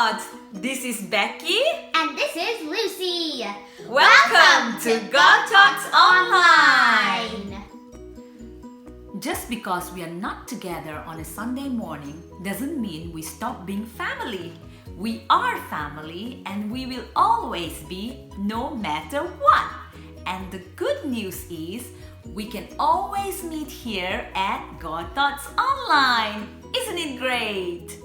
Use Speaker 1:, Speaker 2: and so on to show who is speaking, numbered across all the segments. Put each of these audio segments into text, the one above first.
Speaker 1: GoTots! This is Becky.
Speaker 2: And this is Lucy.
Speaker 1: Welcome to GoTots Online! Just because we are not together on a Sunday morning doesn't mean we stop being family. We are family and we will always be no matter what. And the good news is we can always meet here at GoTots Online. Isn't it great?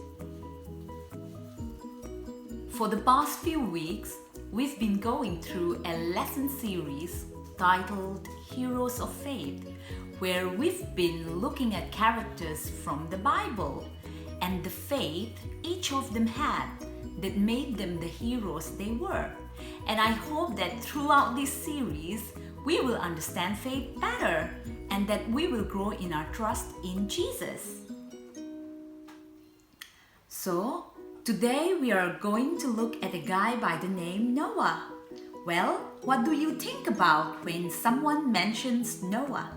Speaker 1: For the past few weeks, we've been going through a lesson series titled Heroes of Faith, where we've been looking at characters from the Bible and the faith each of them had that made them the heroes they were. And I hope that throughout this series, we will understand faith better and that we will grow in our trust in Jesus. So, today we are going to look at a guy by the name Noah. Well, what do you think about when someone mentions Noah?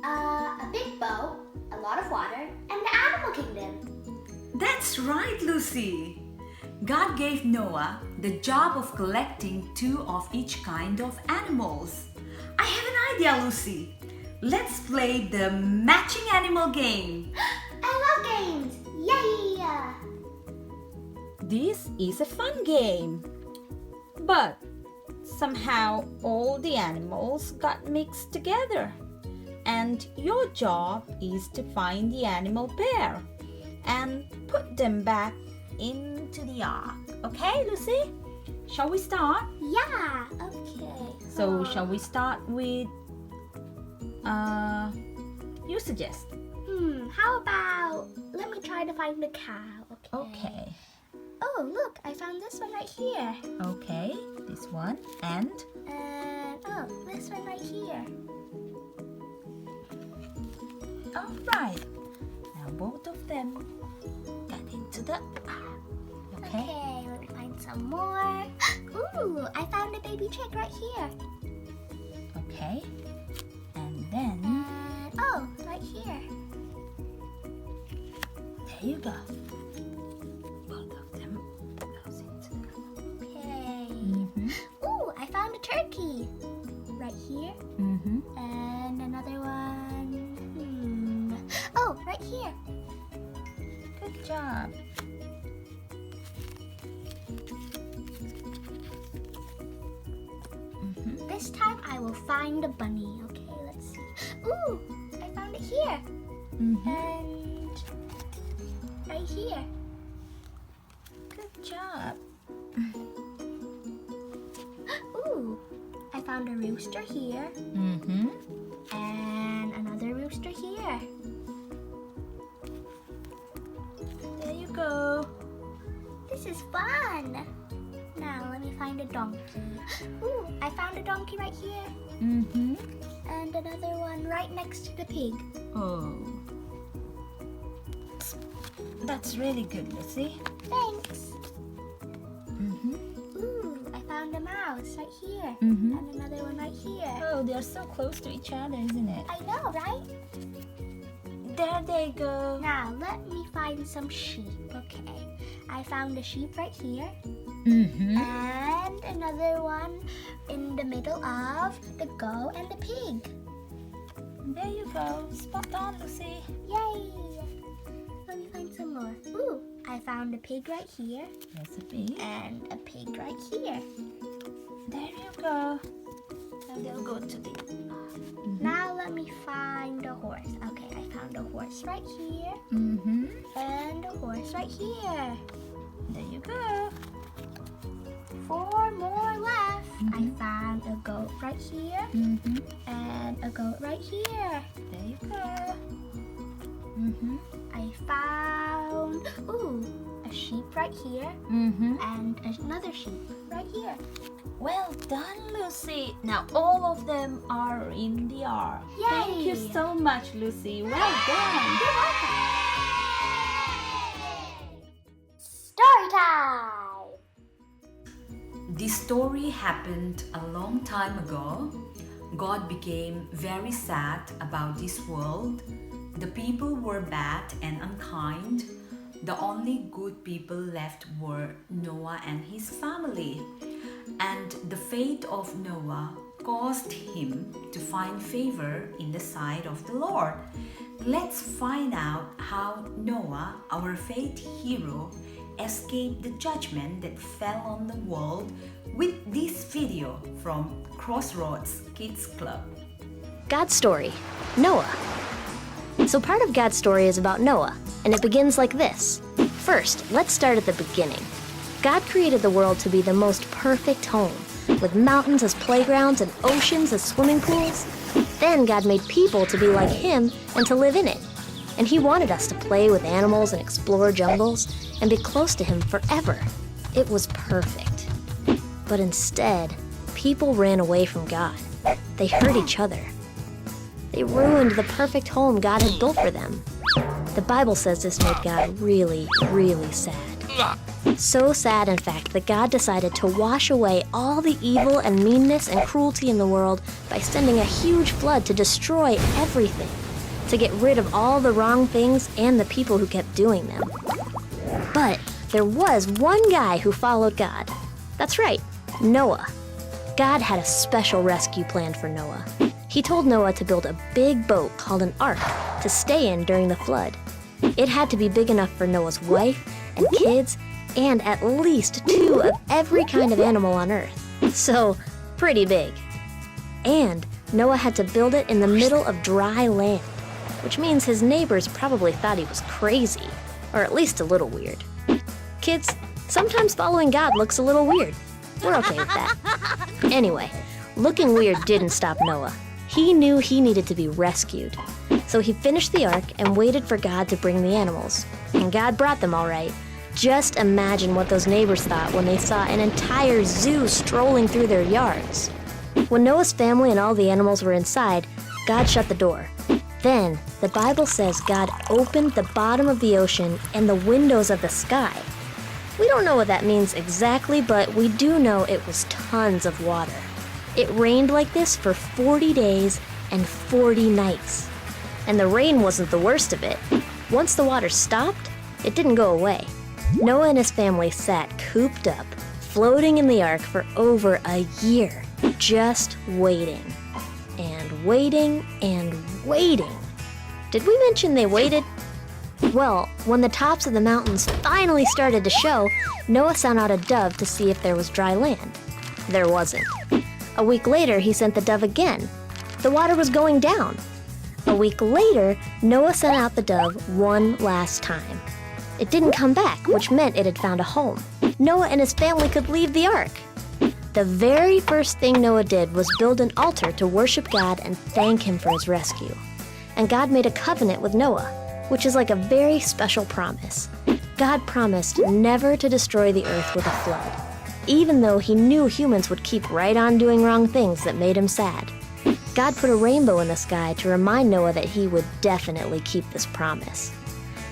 Speaker 2: A big boat, a lot of water, and the animal kingdom.
Speaker 1: That's right, Lucy. God gave Noah the job of collecting 2 of each kind of animals. I have an idea, Lucy. Let's play the matching animal game.
Speaker 2: I love games! Yay!
Speaker 3: This is a fun game. But somehow all the animals got mixed together. And your job is to find the animal pair and put them back into the ark. Okay, Lucy? Shall we start?
Speaker 2: Yeah, okay.
Speaker 3: So shall we start with you suggest?
Speaker 2: How about let me try to find the cow.
Speaker 3: Okay.
Speaker 2: Oh, look, I found this one right here.
Speaker 3: Okay, this one and
Speaker 2: And this one right here.
Speaker 3: all right. Now both of them got into the ark. Okay.
Speaker 2: Okay, let me find some more. Ooh, I found a baby chick right here.
Speaker 3: Okay. And then
Speaker 2: And right here.
Speaker 3: there you go. Both of them goes into the
Speaker 2: Okay.
Speaker 3: Mm-hmm.
Speaker 2: Ooh, I found a turkey. Right here.
Speaker 3: Mm-hmm.
Speaker 2: And another one. Oh, right here.
Speaker 3: Good job. Mm-hmm.
Speaker 2: This time I will find a bunny. Okay, let's see. Ooh, I found it here.
Speaker 3: Mm-hmm.
Speaker 2: And right here.
Speaker 3: Good job.
Speaker 2: Ooh, I found a rooster here.
Speaker 3: Mm-hmm.
Speaker 2: And another rooster here.
Speaker 3: There you go.
Speaker 2: This is fun. Now let me find a donkey. Ooh, I found a donkey right here.
Speaker 3: Mm-hmm.
Speaker 2: And another one right next to the pig.
Speaker 3: Oh. That's really good, Lucy.
Speaker 2: Thanks.
Speaker 3: Mm-hmm.
Speaker 2: Ooh, I found a mouse right here.
Speaker 3: Mm-hmm.
Speaker 2: And another one right here.
Speaker 3: Oh, they're so close to each other, isn't it?
Speaker 2: I know, right?
Speaker 3: There they go.
Speaker 2: Now let me find some sheep. Okay. I found a sheep right here.
Speaker 3: Mm-hmm.
Speaker 2: And another one in the middle of the goat and the pig.
Speaker 3: There you go. Spot on, Lucy.
Speaker 2: Yay! Let me find some more. Ooh, I found a pig right here
Speaker 3: There's a pig.
Speaker 2: and a pig right here.
Speaker 3: There you go. Now they'll go to the...
Speaker 2: Now let me find a horse. Okay, I found a horse right here
Speaker 3: Mm-hmm.
Speaker 2: and a horse right here.
Speaker 3: There you go.
Speaker 2: 4 more left. I found a goat right here
Speaker 3: Mm-hmm.
Speaker 2: and a goat right here.
Speaker 3: There you go. Mm-hmm.
Speaker 2: I found, a sheep right here
Speaker 3: Mm-hmm.
Speaker 2: and another sheep right here.
Speaker 3: Well done, Lucy. Now all of them are in the ark.
Speaker 2: Yay!
Speaker 3: Thank you so much, Lucy. Well done.
Speaker 2: You're welcome. Story time!
Speaker 1: This story happened a long time ago. God became very sad about this world. The people were bad and unkind. the only good people left were Noah and his family. And the faith of Noah caused him to find favor in the sight of the Lord. Let's find out how Noah, our faith hero, escaped the judgment that fell on the world with this video from Crossroads Kids Club.
Speaker 4: God's story, Noah. So part of God's story is about Noah, and it begins like this. First, let's start at the beginning. God created the world to be the most perfect home, with mountains as playgrounds and oceans as swimming pools. Then God made people to be like Him and to live in it. And He wanted us to play with animals and explore jungles and be close to Him forever. It was perfect. But instead, people ran away from God. They hurt each other. They ruined the perfect home God had built for them. The Bible says this made God really, really sad. So sad, in fact, that God decided to wash away all the evil and meanness and cruelty in the world by sending a huge flood to destroy everything, to get rid of all the wrong things and the people who kept doing them. But there was one guy who followed God. That's right, Noah. God had a special rescue plan for Noah. He told Noah to build a big boat called an ark to stay in during the flood. It had to be big enough for Noah's wife and kids and at least 2 of every kind of animal on earth. So, pretty big. And Noah had to build it in the middle of dry land, which means his neighbors probably thought he was crazy, or at least a little weird. Kids, sometimes following God looks a little weird. We're okay with that. Anyway, looking weird didn't stop Noah. He knew he needed to be rescued. So he finished the ark and waited for God to bring the animals. And God brought them all right. Just imagine what those neighbors thought when they saw an entire zoo strolling through their yards. When Noah's family and all the animals were inside, God shut the door. Then, the Bible says God opened the bottom of the ocean and the windows of the sky. We don't know what that means exactly, but we do know it was tons of water. It rained like this for 40 days and 40 nights. And the rain wasn't the worst of it. Once the water stopped, it didn't go away. Noah and his family sat cooped up, floating in the ark for over a year, just waiting. And waiting and waiting. Did we mention they waited? Well, when the tops of the mountains finally started to show, Noah sent out a dove to see if there was dry land. There wasn't. A week later, he sent the dove again. The water was going down. A week later, Noah sent out the dove one last time. It didn't come back, which meant it had found a home. Noah and his family could leave the ark. The very first thing Noah did was build an altar to worship God and thank Him for His rescue. And God made a covenant with Noah, which is like a very special promise. God promised never to destroy the earth with a flood, even though He knew humans would keep right on doing wrong things that made Him sad. God put a rainbow in the sky to remind Noah that He would definitely keep this promise.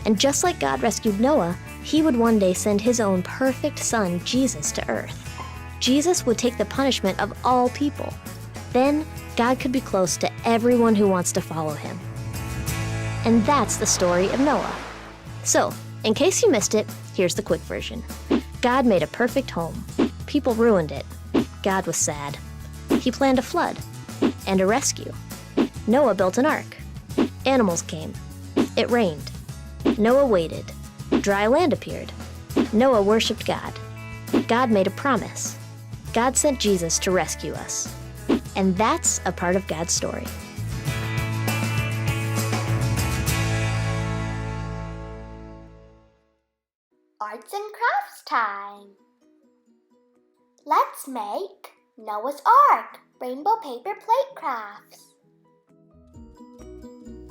Speaker 4: And just like God rescued Noah, He would one day send His own perfect Son, Jesus, to earth. Jesus would take the punishment of all people. Then, God could be close to everyone who wants to follow Him. And that's the story of Noah. So, in case you missed it, here's the quick version. God made a perfect home. People ruined it. God was sad. He planned a flood and a rescue. Noah built an ark. Animals came. It rained. Noah waited. Dry land appeared. Noah worshiped God. God made a promise. God sent Jesus to rescue us. And that's a part of God's story.
Speaker 2: Arts and crafts time. Let's make Noah's Ark rainbow paper plate crafts.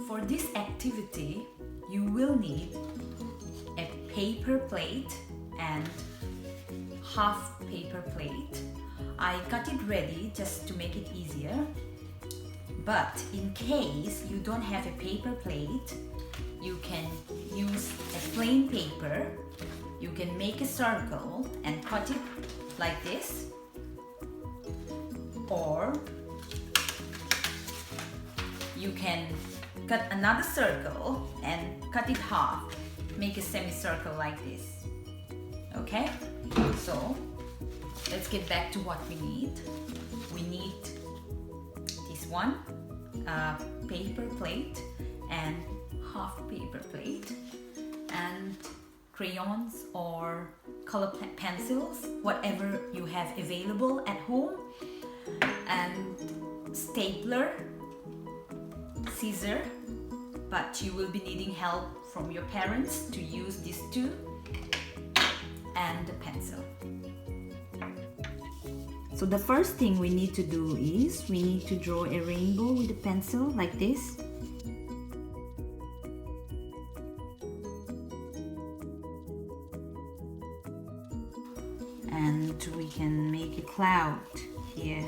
Speaker 1: For this activity, you will need a paper plate and half paper plate. I cut it ready just to make it easier. But in case you don't have a paper plate, you can use a plain paper. You can make a circle and cut it like this. Or you can cut another circle and cut it half make a semicircle like this. Okay, so let's get back to what we need. We need this one, paper plate and half paper plate, and crayons or color pencils, whatever you have available at home, and stapler, scissor, but you will be needing help from your parents to use these two, and a pencil. So the first thing we need to do is we need to draw a rainbow with a pencil like this. And we can make a cloud here.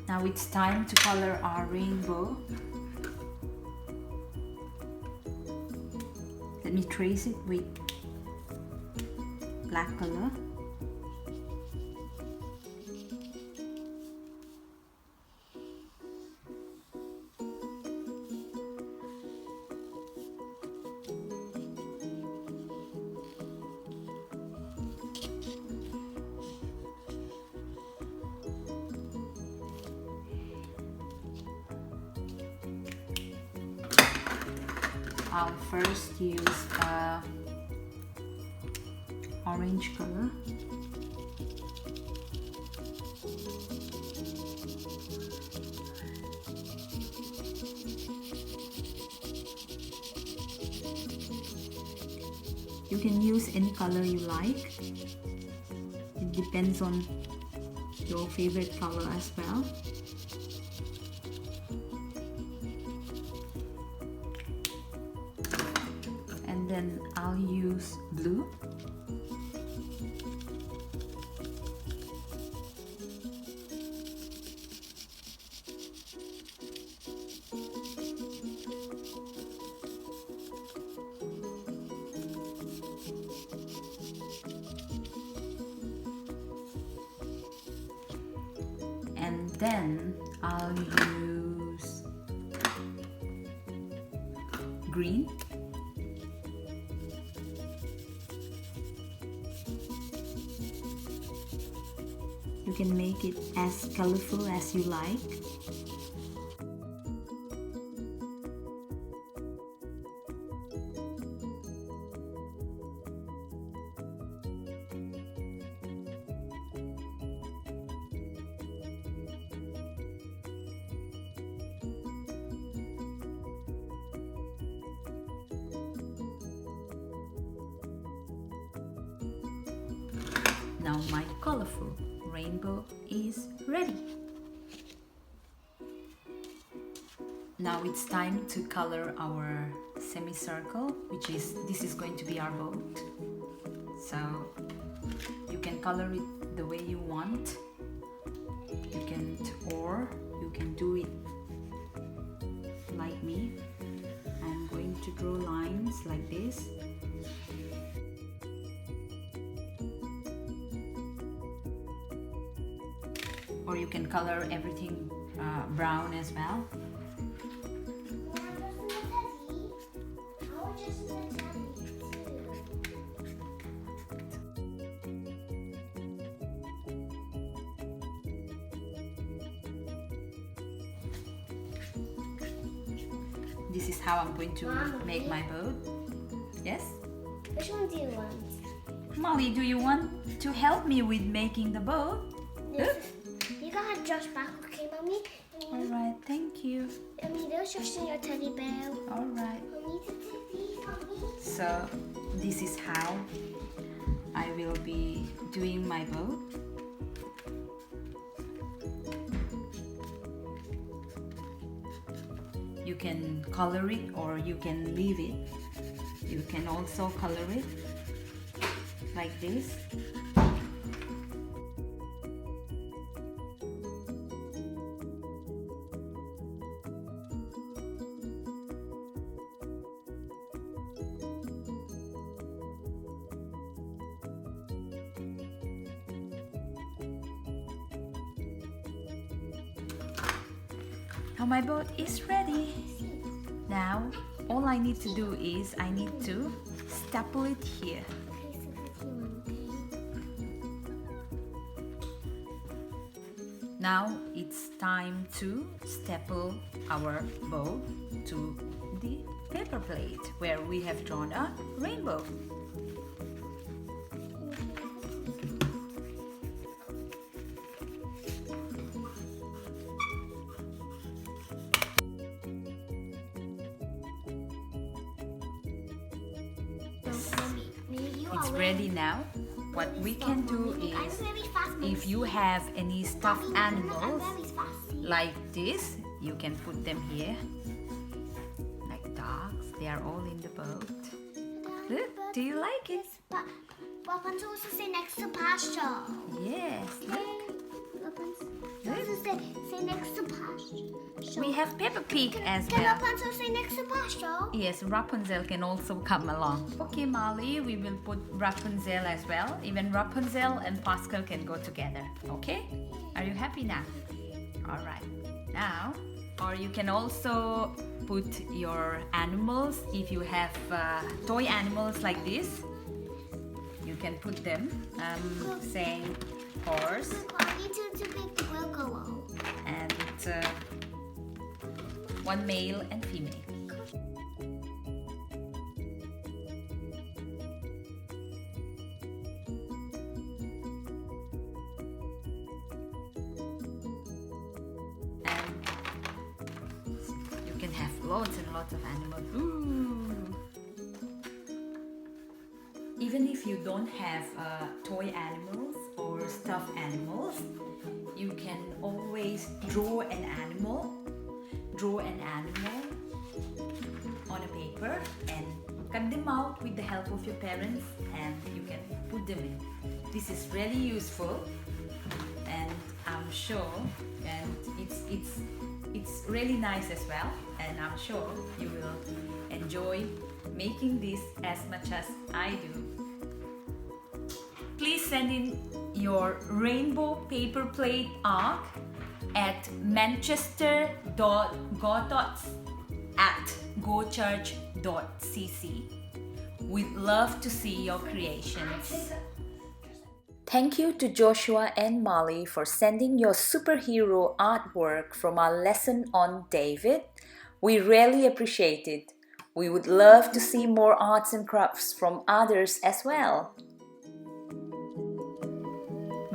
Speaker 1: Now it's time to color our rainbow. Let me trace it with black color. I'll first use orange color. You can use any color you like. It depends on your favorite color as well. And then I'll use blue. And then I'll use green. You can make it as colorful as you like. Now my colorful rainbow is ready. Now it's time to color our semicircle, which is, this is going to be our boat. So you can color it the way you want. You can, or you can do it like me. I'm going to draw lines like this. Or you can color everything brown as well. This is how I'm going to make my boat. Yes?
Speaker 2: Which one do you want?
Speaker 1: Molly, do you want to help me with making the boat?
Speaker 2: Yes. You can have Josh back, okay, Mommy?
Speaker 1: Alright, thank you.
Speaker 2: Mommy, there's Josh in your teddy bear.
Speaker 1: Alright.
Speaker 2: Mommy, the teddy, Mommy.
Speaker 1: So this is how I will be doing my boat. You can color it or you can leave it. You can also color it like this. Now my boat is ready. Now all I need to do is I need to staple it here. Now it's time to staple our bow to the paper plate where we have drawn a rainbow. It's ready now. What we can do is, if you have any stuffed animals like this, you can put them here. Like dogs, they are all in the boat. Look, do you like it?
Speaker 2: But Rapunzel also say next to pasture.
Speaker 1: Yes, look.
Speaker 2: Rapunzel say next to pasture.
Speaker 1: We have Peppa Pig as
Speaker 2: Can
Speaker 1: well.
Speaker 2: Rapunzel say next to pasture?
Speaker 1: Yes, Rapunzel can also come along. Okay, Molly, we will put Rapunzel as well. Even Rapunzel and Pascal can go together. Okay? Are you happy now? Alright. Now, or you can also put your animals. If you have toy animals like this, you can put them, say, horse and one male and female. And you can have lots and lots of animals. Ooh. Even if you don't have toy animals or stuffed animals, you can always draw an animal on a paper and cut them out with the help of your parents, and you can put them in. This is really useful, and I'm sure, and it's really nice as well, and I'm sure you will enjoy making this as much as I do. Please send in your rainbow paper plate art at manchester.gotots@gochurch.cc. We'd love to see your creations. Thank you to Joshua and Molly for sending your superhero artwork from our lesson on David. We really appreciate it. We would love to see more arts and crafts from others as well.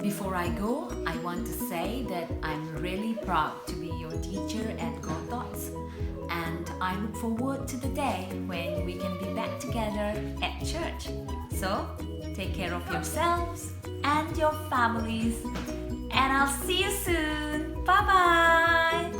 Speaker 1: Before I go, I want to say that I'm really proud to be your teacher at GoTots, and I look forward to the day when we can be back together at church. So, take care of yourselves and your families, and I'll see you soon. Bye bye!